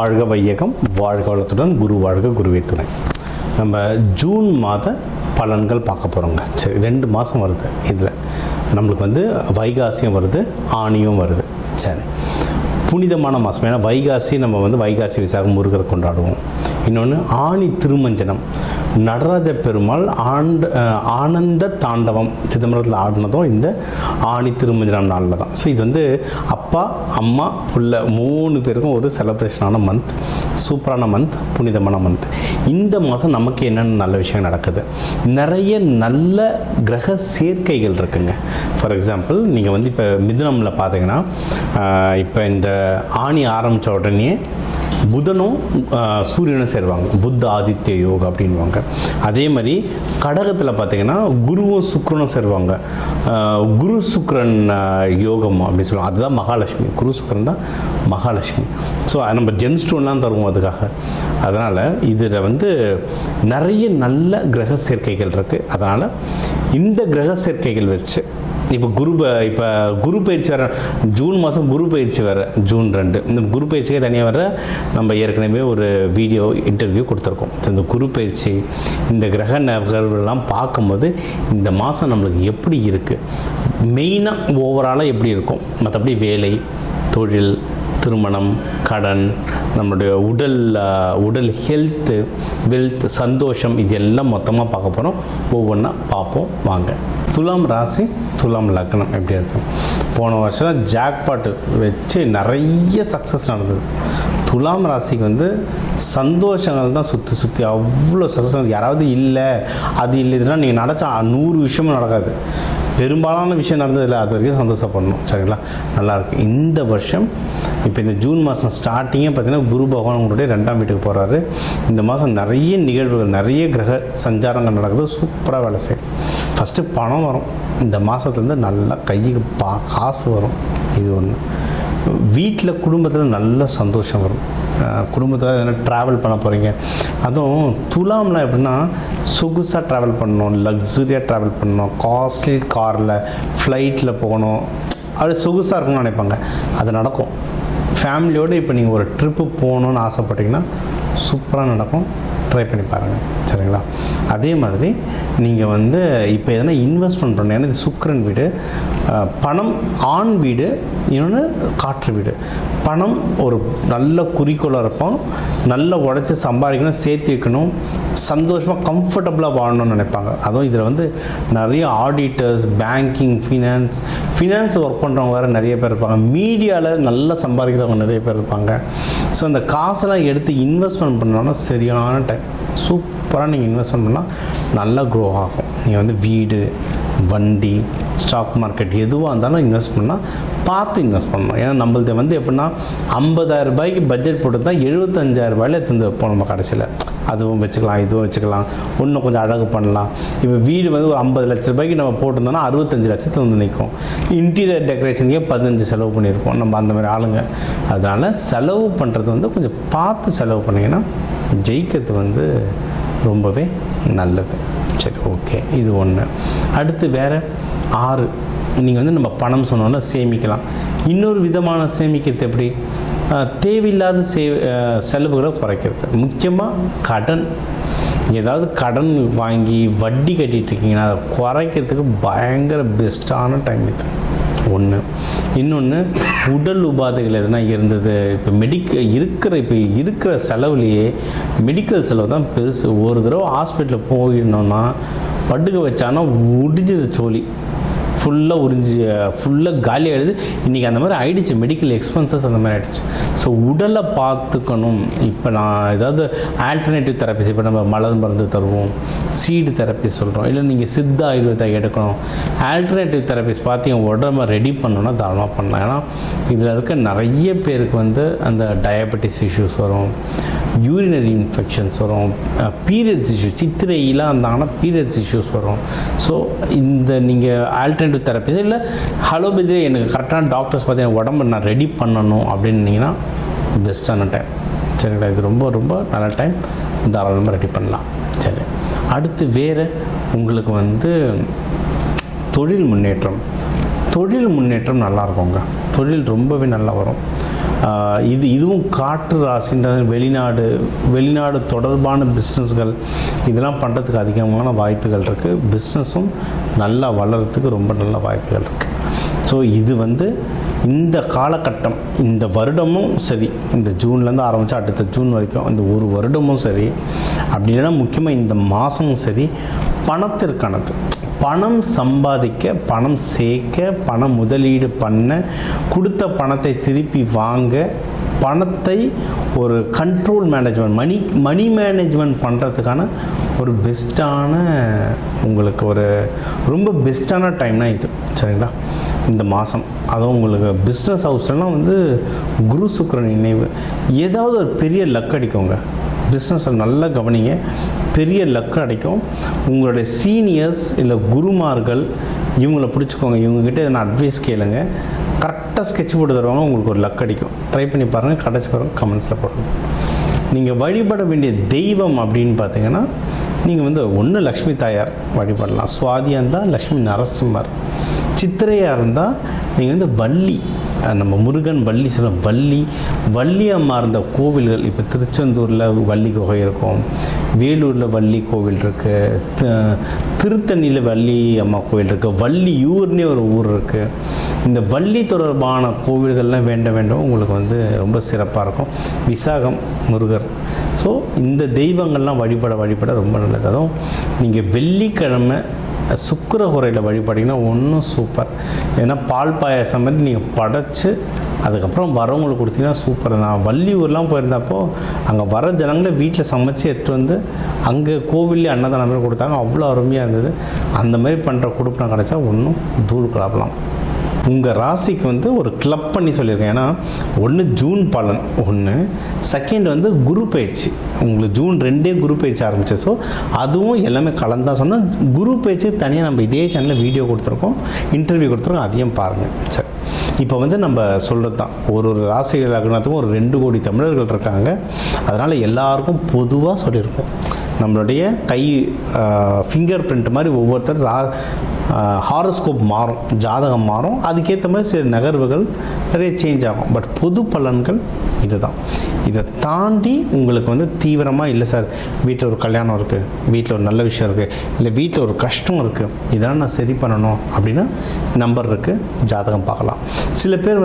வாழ்க வையகம், வாழ்க வளத்துடன், குரு வாழ்க, குருவே துணை. நம்ம ஜூன் மாத பலன்கள் பார்க்க போகிறோங்க. சரி, 2 மாதம் வருது. இதில் நம்மளுக்கு வந்து வைகாசியும் வருது, ஆணியும் வருது. சரி, புனிதமான மாதம். ஏன்னா வைகாசி நம்ம வந்து வைகாசி விசாகம் முருகரை கொண்டாடுவோம். இன்னொன்று ஆணி திருமஞ்சனம், நடராஜ பெருமாள் ஆனந்த தாண்டவம் சிதம்பரத்தில் ஆடினதும் இந்த ஆணி திருமஞ்சனம் நாளில் தான். ஸோ இது வந்து அப்பா அம்மா புள்ள 3 பேருக்கும் ஒரு செலிப்ரேஷனான மந்த், சூப்பரான மந்த், புனிதமான மந்த். இந்த மாதம் நமக்கு என்னென்ன நல்ல விஷயம் நடக்குது, நிறைய நல்ல கிரக சேர்க்கைகள் இருக்குங்க. ஃபார் எக்ஸாம்பிள், நீங்கள் வந்து இப்போ மிதுனமில் பார்த்தீங்கன்னா, இப்போ இந்த ஆணி ஆரம்பித்த உடனே புதனும் சூரியனும் சேருவாங்க, புத்த ஆதித்ய யோகா அப்படின்வாங்க. அதே மாதிரி கடகத்தில் பார்த்திங்கன்னா குருவும் சுக்கிரனும் சேருவாங்க, குரு சுக்கிரன் யோகம் அப்படின்னு சொல்லுவாங்க. அதுதான் மகாலட்சுமி, குரு சுக்கிரன் தான் மகாலட்சுமி. ஸோ நம்ம ஜெம் ஸ்டோன்லாம் தருவோம் அதுக்காக. அதனால் இதில் வந்து நிறைய நல்ல கிரக சேர்க்கைகள் இருக்குது. அதனால் இந்த கிரக சேர்க்கைகள் வச்சு இப்போ குரு பயிற்சி வர ஜூன் மாதம், குரு பயிற்சி வர ஜூன் 2. இந்த குரு பயிற்சிக்கே தனியாக வர நம்ம ஏற்கனவே ஒரு வீடியோ இன்டர்வியூ கொடுத்துருக்கோம். ஸோ இந்த குரு பயிற்சி, இந்த கிரக நகர்கள்லாம் பார்க்கும்போது இந்த மாதம் நம்மளுக்கு எப்படி இருக்குது, மெயினாக ஓவராலாக எப்படி இருக்கும், மற்றபடி வேலை, தொழில், திருமணம், கடன், நம்மளுடைய உடல் ஹெல்த்து, வெல்த், சந்தோஷம், இது எல்லாம் மொத்தமாக பார்க்க போகிறோம். ஒவ்வொன்றா பார்ப்போம் வாங்க. துலாம் ராசி, துலாம் லக்னம் எப்படி இருக்கும்? போன வருஷம் ஜாக்பாட்டு வச்சு நிறைய சக்ஸஸ் நடந்தது. துலாம் ராசிக்கு வந்து சந்தோஷங்கள் தான் சுற்றி அவ்வளோ சக்ஸஸ். யாராவது இல்லை அது இல்லை இதுனா நீங்கள் நினச்சா 100 விஷயமும் நடக்காது. பெரும்பாலான விஷயம் நடந்ததில்லை, அது வரைக்கும் சந்தோஷப்படணும். சரிங்களா? நல்லாயிருக்கு. இந்த வருஷம் இப்போ இந்த ஜூன் மாதம் ஸ்டார்டிங்கே பார்த்திங்கன்னா குரு பகவான் உங்களுடைய 2ஆம் வீட்டுக்கு போகிறாரு. இந்த மாதம் நிறைய நிகழ்வுகள், நிறைய கிரக சஞ்சாரங்கள் நடக்குது. சூப்பராக வேலை செய்யும். ஃபஸ்ட்டு பணம் வரும். இந்த மாதத்துலேருந்து நல்லா கைக்கு காசு வரும். இது ஒன்று. வீட்டில் குடும்பத்தில் நல்ல சந்தோஷம் வரும். குடும்பத்தில் எதனா ட்ராவல் பண்ண போகிறீங்க, அதுவும் துலாம்லாம் எப்படின்னா சொகுசாக ட்ராவல் பண்ணணும், லக்ஸுரியாக ட்ராவல் பண்ணணும், காஸ்ட்லி காரில் ஃப்ளைட்டில் போகணும், அது சொகுசாக இருக்கணும்னு நினைப்பாங்க. அது நடக்கும். ஃபேமிலியோடு இப்போ நீங்கள் ஒரு ட்ரிப்பு போகணுன்னு ஆசைப்பட்டீங்கன்னா சூப்பராக நடக்கும். ட்ரை பண்ணி பாருங்கள். சரிங்களா? அதே மாதிரி நீங்கள் வந்து இப்போ எதனா இன்வெஸ்ட்மெண்ட் பண்ணணும். ஏன்னா இது சுக்கிரன் வீடு, பணம் ஆண் வீடு, இன்னொன்று காற்று வீடு. பணம் ஒரு நல்ல குறிக்கோளாக இருப்போம், நல்லா உழைச்சி சம்பாதிக்கணும், சேர்த்து வைக்கணும், சந்தோஷமாக கம்ஃபர்டபுளாக வாழணும்னு நினைப்பாங்க. அதுவும் இதில் வந்து நிறைய ஆடிட்டர்ஸ், பேங்கிங், ஃபினான்ஸ் ஒர்க் பண்ணுறவங்க வேறு நிறைய பேர் இருப்பாங்க. மீடியாவில் நல்லா சம்பாதிக்கிறவங்க நிறைய பேர் இருப்பாங்க. ஸோ அந்த காசெல்லாம் எடுத்து இன்வெஸ்ட்மெண்ட் பண்ணோன்னா சரியான டைம். சூப்பராக நீங்கள் இன்வெஸ்ட்மெண்ட் பண்ணால் நல்லா க்ரோ ஆகும். நீங்கள் வந்து வீடு, வண்டி, ஸ்டாக் மார்க்கெட் எதுவாக இருந்தாலும் இன்வெஸ்ட் பண்ணால் பார்த்து இன்வெஸ்ட் பண்ணணும். ஏன்னா நம்மளது வந்து எப்படின்னா 50,000 ரூபாய்க்கு பட்ஜெட் போட்டு தான் 75,000 ரூபாயில் எடுத்து வைப்போம் நம்ம கடைசியில். அதுவும் வச்சுக்கலாம், இதுவும் வச்சுக்கலாம், இன்னும் கொஞ்சம் அழகு பண்ணலாம். இப்போ வீடு வந்து ஒரு 50 லட்ச ரூபாய்க்கு நம்ம போட்டிருந்தோம்னா 65 லட்சத்தில் வந்து நிற்கும். இன்டீரியர் டெக்கரேஷனுக்கே 15 செலவு பண்ணியிருப்போம் நம்ம, அந்த மாதிரி ஆளுங்க. அதனால் செலவு பண்ணுறது வந்து கொஞ்சம் பார்த்து செலவு பண்ணிங்கன்னா ஜெயிக்கிறது வந்து ரொம்பவே நல்லது. சரி, ஓகே, இது ஒன்று. அடுத்து வேறு 6, நீங்கள் வந்து நம்ம பணம் சொன்னோன்னா சேமிக்கலாம். இன்னொரு விதமான சேமிக்கிறது எப்படி? தேவையில்லாத செலவுகளை குறைக்கிறது. முக்கியமாக கடன், ஏதாவது கடன் வாங்கி வட்டி கட்டிகிட்ருக்கீங்கன்னா அதை குறைக்கிறதுக்கு பயங்கர பெஸ்ட்டான டைம் இது ஒன்று. இன்னொன்று, உடல் உபாதைகள் எதுனா இருந்தது, இப்போ இருக்கிற செலவுலேயே மெடிக்கல் செலவு தான் பெருசு. ஒரு தடவை ஹாஸ்பிட்டலில் போயிடணுன்னா படுக்க வச்சானா முடிஞ்சது சோழி, ஃபுல்லாக காலி ஆகிடுது. இன்றைக்கி அந்த மாதிரி ஆகிடுச்சு, மெடிக்கல் எக்ஸ்பென்சஸ் அந்த மாதிரி ஆகிடுச்சு. ஸோ உடலை பார்த்துக்கணும். இப்போ நான் ஏதாவது ஆல்டர்னேட்டிவ் தெரப்பிஸ், இப்போ நம்ம மலர் மருந்து தருவோம், சீடு தெரப்பி சொல்கிறோம், இல்லை நீங்கள் சித்த ஆயுர்வேதா எடுக்கணும். ஆல்டர்னேட்டிவ் தெரப்பிஸ் பார்த்து என் உடம்பை ரெடி பண்ணணுன்னா தாராளமாக பண்ணலாம். ஏன்னா இதில் இருக்க நிறைய பேருக்கு வந்து அந்த டயபெட்டிஸ் இஷ்யூஸ் வரும், யூரினரி இன்ஃபெக்ஷன்ஸ் வரும், பீரியட்ஸ் இஷ்யூஸ், சித்திரையெல்லாம் இருந்தாங்கன்னா பீரியட்ஸ் இஷ்யூஸ் வரும். ஸோ இந்த நீங்கள் ஆல்டர்னேட்டிவ் தெரப்பிஸ் இல்லை ஹலோபதி எனக்கு கரெக்டான டாக்டர்ஸ் பார்த்து என் உடம்பை நான் ரெடி பண்ணணும் அப்படின்னீங்கன்னா பெஸ்ட்டான டைம். சரிங்களா? இது ரொம்ப ரொம்ப நல்ல டைம், தாராளமாக ரெடி பண்ணலாம். சரி, அடுத்து வேறு உங்களுக்கு வந்து தொழில் முன்னேற்றம், தொழில் முன்னேற்றம் நல்லா இருக்குங்க. தொழில் ரொம்பவே நல்லா வரும். இதுவும் காற்று ராசின்றது வெளிநாடு தொடர்பான பிஸ்னஸ்கள் இதெல்லாம் பண்ணுறதுக்கு அதிகமான வாய்ப்புகள் இருக்குது. பிஸ்னஸும் நல்லா வளர்கிறதுக்கு ரொம்ப நல்ல வாய்ப்புகள் இருக்குது. ஸோ இது இந்த காலகட்டம், இந்த வருடமும் சரி, இந்த ஜூன்லேருந்து ஆரம்பித்தா அடுத்த ஜூன் வரைக்கும் இந்த ஒரு வருடமும் சரி, அப்படி இல்லைன்னா முக்கியமாக இந்த மாதமும் சரி, பணத்திற்கானது. பணம் சம்பாதிக்க, பணம் சேர்க்க, பணம் முதலீடு பண்ண, கொடுத்த பணத்தை திருப்பி வாங்க, பணத்தை ஒரு கண்ட்ரோல் மேனேஜ்மெண்ட், மணி மேனேஜ்மெண்ட் பண்ணுறதுக்கான ஒரு பெஸ்ட்டான, உங்களுக்கு ஒரு ரொம்ப பெஸ்ட்டான டைம்னா இது. சரிங்களா? இந்த மாதம் அதுவும் உங்களுக்கு பிஸ்னஸ் ஹவுஸ்லாம் குரு சுக்கிரன் இணைவு, ஏதாவது ஒரு பெரிய லக் அடிக்குங்க. பிஸ்னஸில் நல்லா கவனிங்க, பெரிய லக்கு அடைக்கும். உங்களுடைய சீனியர்ஸ் இல்லை குருமார்கள் இவங்கள பிடிச்சிக்கோங்க. இவங்ககிட்ட எதனா அட்வைஸ் கேளுங்க. கரெக்டாக ஸ்கெட்ச் போட்டு தருவாங்க. உங்களுக்கு ஒரு லக் அடிக்கும். ட்ரை பண்ணி பாருங்கள். கடைசி பாருங்கள், கமெண்ட்ஸில் போடுங்க. நீங்கள் வழிபட வேண்டிய தெய்வம் அப்படின்னு பார்த்தீங்கன்னா, நீங்கள் ஒன்று லக்ஷ்மி தாயார் வழிபடலாம். சுவாதியாக இருந்தால் லக்ஷ்மி நரசிம்மர், சித்திரையாக இருந்தால் நீங்கள் வள்ளி, நம்ம முருகன் வள்ளி சொல்ல வள்ளி அம்மா இருந்த கோவில்கள். இப்போ திருச்செந்தூரில் வள்ளி குகை இருக்கும், வேலூரில் வள்ளி கோவில் இருக்குது, திருத்தணியில் வள்ளி அம்மா கோவில் இருக்குது, வள்ளியூர்னே ஒரு ஊர் இருக்குது. இந்த வள்ளி தொடர்பான கோவில்கள்லாம் வேண்டும் உங்களுக்கு ரொம்ப சிறப்பாக இருக்கும். விசாகம் முருகர். ஸோ இந்த தெய்வங்கள்லாம் வழிபட ரொம்ப நல்லது. அதுவும் நீங்கள் வெள்ளிக்கிழமை சுக்கிரஹோரையில் வழிபட்டிங்கன்னா ஒன்றும் சூப்பர். ஏன்னா பால் பாயாசம் மாதிரி நீங்கள் படைச்சி அதுக்கப்புறம் வரவங்களுக்கு கொடுத்தீங்கன்னா சூப்பர். நான் வள்ளியூர்லாம் போயிருந்தப்போ அங்கே வர ஜனங்களை வீட்டில் சமைச்சு எடுத்துகிட்டு அங்கே கோவில்லே அன்னதானம் மாதிரி கொடுத்தாங்க. அவ்வளோ அருமையாக இருந்தது. அந்த மாதிரி பண்ணுற கொடுப்பனம் கிடச்சா ஒன்றும் தூள் கலப்பலாம். உங்கள் ராசிக்கு ஒரு கிளப் பண்ணி சொல்லியிருக்கேன். ஏன்னா ஒன்று ஜூன் பலன், ஒன்று செகண்ட் குரு பயிற்சி. உங்களுக்கு ஜூன் 2 குரு பயிற்சி ஆரம்பிச்சு. ஸோ அதுவும் எல்லாமே கலந்தான் சொன்னால், குரு பயிற்சி தனியாக நம்ம இதே சேனலில் வீடியோ கொடுத்துருக்கோம், இன்டர்வியூ கொடுத்துருக்கோம், அதையும் பாருங்கள். சரி, இப்போ நம்ம சொல்கிறது தான், ஒரு ராசிகள் லக்னத்துக்கும் ஒரு 2 கோடி தமிழர்கள் இருக்காங்க. அதனால் எல்லாருக்கும் பொதுவாக சொல்லியிருக்கோம். நம்மளுடைய கை ஃபிங்கர் பிரிண்ட் மாதிரி ஒவ்வொருத்தர் ஹாரோஸ்கோப் மாறும், ஜாதகம் மாறும், அதுக்கேற்ற மாதிரி சில நகர்வுகள் நிறைய சேஞ்ச் ஆகும். பட் பொது பலன்கள் இதுதான். இதை தாண்டி உங்களுக்கு தீவிரமாக இல்லை சார், வீட்டில் ஒரு கல்யாணம் இருக்குது, வீட்டில் ஒரு நல்ல விஷயம் இருக்குது, இல்லை வீட்டில் ஒரு கஷ்டம் இருக்குது, இதெல்லாம் நான் சரி பண்ணணும் அப்படின்னா நம்பர் இருக்குது, ஜாதகம் பார்க்கலாம். சில பேர்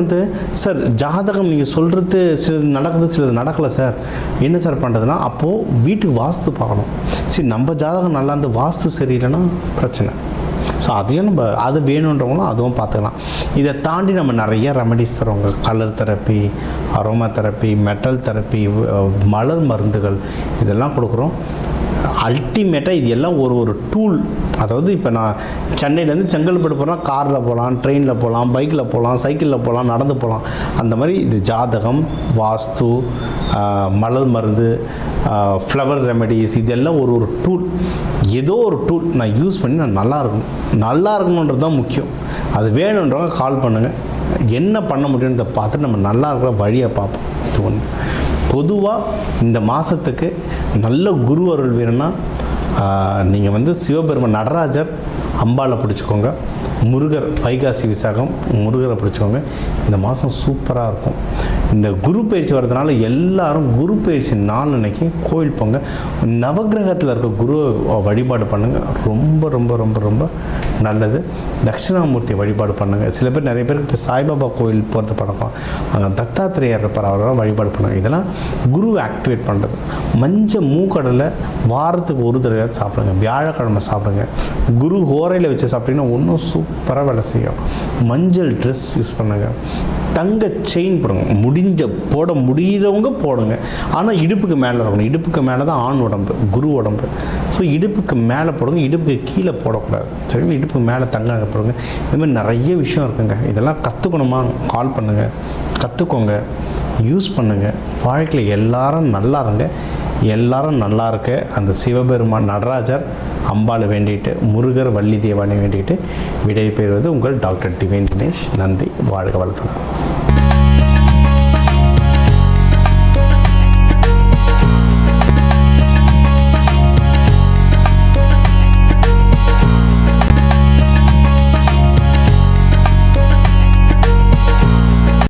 சார் ஜாதகம் நீங்கள் சொல்கிறது சிலது நடக்குது, சிலது நடக்கலை சார், என்ன சார் பண்ணுறதுனா, அப்போது வீட்டுக்கு வாஸ்து பார்க்கணும். சரி, நம்ம ஜாதகம் நல்லா இருந்து வாஸ்து சரியில்லைன்னா பிரச்சனை. ஸோ அதையும் அது வேணுன்றவங்களும் அதுவும் பார்த்துக்கலாம். இதை தாண்டி நம்ம நிறைய ரெமடிஸ் தருவாங்க. Colour therapy, aroma therapy, metal therapy, மலர் மருந்துகள், இதெல்லாம் கொடுக்குறோம். அல்டிமேட்டாக இது எல்லாம் ஒரு டூல். அதாவது இப்போ நான் சென்னையிலேருந்து செங்கல்பட்டு போனால் காரில் போகலாம், ட்ரெயினில் போகலாம், பைக்கில் போகலாம், சைக்கிளில் போகலாம், நடந்து போகலாம். அந்த மாதிரி இது ஜாதகம், வாஸ்து, மலர் மருந்து, ஃப்ளவர் ரெமெடிஸ், இதெல்லாம் ஒரு டூல். ஏதோ ஒரு டூல் நான் யூஸ் பண்ணி நான் நல்லா இருக்கணுன்றது தான் முக்கியம். அது வேணுன்றவங்க கால் பண்ணுங்கள். என்ன பண்ண முடியுன்றதை பார்த்துட்டு நம்ம நல்லா இருக்கிற வழியை பார்ப்போம். இது ஒன்று. பொதுவாக இந்த மாதத்துக்கு நல்ல குரு அருள் வேணும்னா நீங்கள் சிவபெருமான் நடராஜர் அம்பாலை பிடிச்சிக்கோங்க, முருகர் வைகாசி விசாகம் முருகரை பிடிச்சிக்கோங்க. இந்த மாதம் சூப்பராக இருக்கும். இந்த குரு பயிற்சி வர்றதுனால எல்லாரும் குரு பயிற்சி நாள் அன்னைக்கு கோயில் போங்க, நவகிரகத்தில் இருக்க குரு வழிபாடு பண்ணுங்கள். ரொம்ப ரொம்ப ரொம்ப ரொம்ப நல்லது. தட்சிணாமூர்த்தி வழிபாடு பண்ணுங்கள். சில பேர் நிறைய பேருக்கு இப்போ சாய்பாபா கோயில் போகிறது பழக்கம், அங்கே தத்தாத்திரேயர் இருப்பார், அவரெல்லாம் வழிபாடு பண்ணுங்கள். இதெல்லாம் குரு ஆக்டிவேட் பண்ணுறது. மஞ்சள் மூக்கடலை வாரத்துக்கு ஒரு தடவை சாப்பிடுங்க, வியாழக்கிழமை சாப்பிடுங்க. குரு ஹோரையில் வச்சு சாப்பிட்டீங்கன்னா ஒன்றும் சூப்பராக வேலை செய்யும். மஞ்சள் ட்ரெஸ் யூஸ் பண்ணுங்கள். தங்க செயின் போடுங்க, போட முடிகிறவங்க போடுங்க. ஆனால் இடுப்புக்கு மேலே இருக்கணும். இடுப்புக்கு மேலே தான் ஆண் உடம்பு, குரு உடம்பு. ஸோ இடுப்புக்கு மேலே போடுங்க, இடுப்புக்கு கீழே போடக்கூடாது. சரிங்களா? இடுப்புக்கு மேலே தங்க போடுங்க. இந்த மாதிரி நிறைய விஷயம் இருக்குங்க. இதெல்லாம் கற்றுக்கணுமா, கால் பண்ணுங்கள், கற்றுக்கோங்க, யூஸ் பண்ணுங்கள். வாழ்க்கையில் எல்லாரும் நல்லா இருங்க. எல்லாரும் நல்லா இருக்க அந்த சிவபெருமான் நடராஜர் அம்பாளை வேண்டிட்டு, முருகர் வள்ளி தேவானை வேண்டிட்டு விடை பெறுவது உங்கள் டாக்டர் டிவைன் தினேஷ். நன்றி. வாழ்க வளத்துடன்.